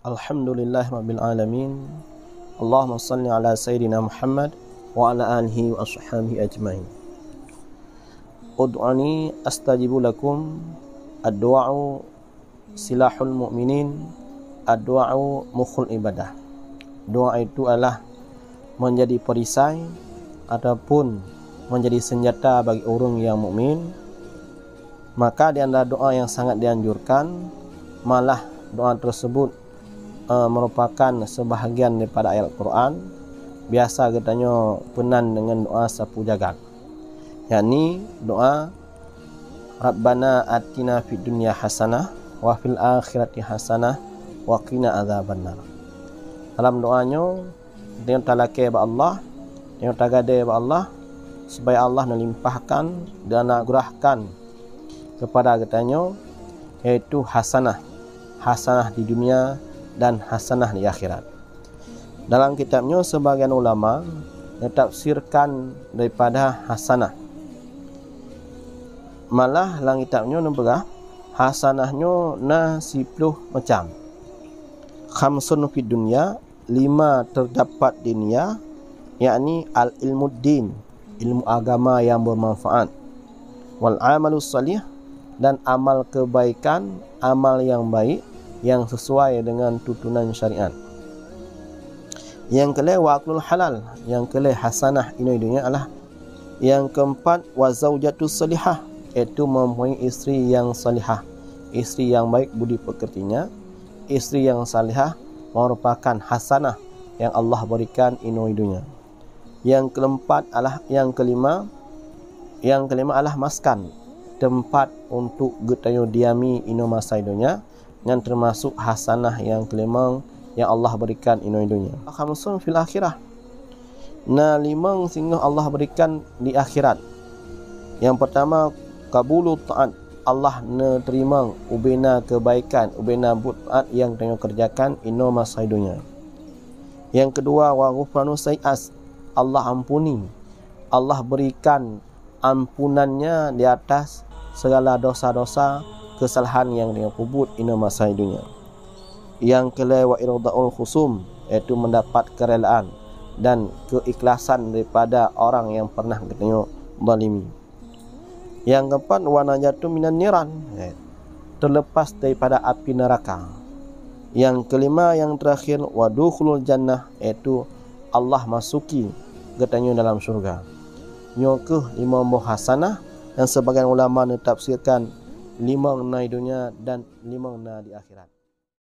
Alhamdulillahirabbil alamin. Allahumma shalli ala sayyidina Muhammad wa ala alihi wa ashabihi ajmain. Ud'uni astajibu lakum. Ad-du'a'u silahul mu'minin. Ad-du'a'u mukhul ibadah. Doa itu adalah menjadi perisai ataupun menjadi senjata bagi orang yang mukmin. Maka di antara doa yang sangat dianjurkan, malah doa tersebut merupakan sebahagian daripada ayat Al-Quran. Biasa katanya penan dengan doa sapu jagat, yakni doa Rabbana atina fid dunya hasanah wa fil akhirati hasanah wa qina adzabannar. Dalam doanya dia talake ba Allah, dia tagade ba Allah supaya Allah melimpahkan dan anugerahkan kepada katanya yaitu hasanah di dunia dan hasanah di akhirat. Dalam kitabnya sebagian ulama menafsirkan daripada hasanah, malah dalam kitabnya nampak hasanahnya na 10 macam. Khamsun fid dunya, 5 terdapat di dunia, yakni al ilmuddin, ilmu agama yang bermanfaat, wal amalus salih, dan amal kebaikan, amal yang baik yang sesuai dengan tuntunan syariat. Yang kelima waqlul halal, yang kelima hasanah ini dunia adalah yang keempat wa zaujatus salihah, iaitu mempunyai isteri yang salihah, isteri yang baik budi pekertinya. Isteri yang salihah merupakan hasanah yang Allah berikan ini dunia. Yang keempat adalah yang kelima adalah maskan, tempat untuk getayo diami ini masa dunia, yang termasuk hasanah yang kelima yang Allah berikan ini dunia. Khamsun fil akhirah, na 5 sehingga Allah berikan di akhirat. Yang pertama qabulu ta'at, Allah menerima ubena kebaikan, ubena taat yang tengah kerjakan ini masa dunia. Yang kedua wa ghufranu sayi'at, Allah ampuni, Allah berikan ampunannya di atas segala dosa-dosa kesalahan yang dia pubut ini masa dunia. Yang kelima wa iradaul khusum, iaitu mendapat kerelaan dan keikhlasan daripada orang yang pernah katanya zalimi. Yang keempat wa najatu minan niran, terlepas daripada api neraka. Yang kelima yang terakhir wa dukhulul jannah, iaitu Allah masuki katanya dalam syurga. Nyokuh 5 buah hasanah yang sebagian ulama menafsirkan 5 di dunia dan 5 di akhirat.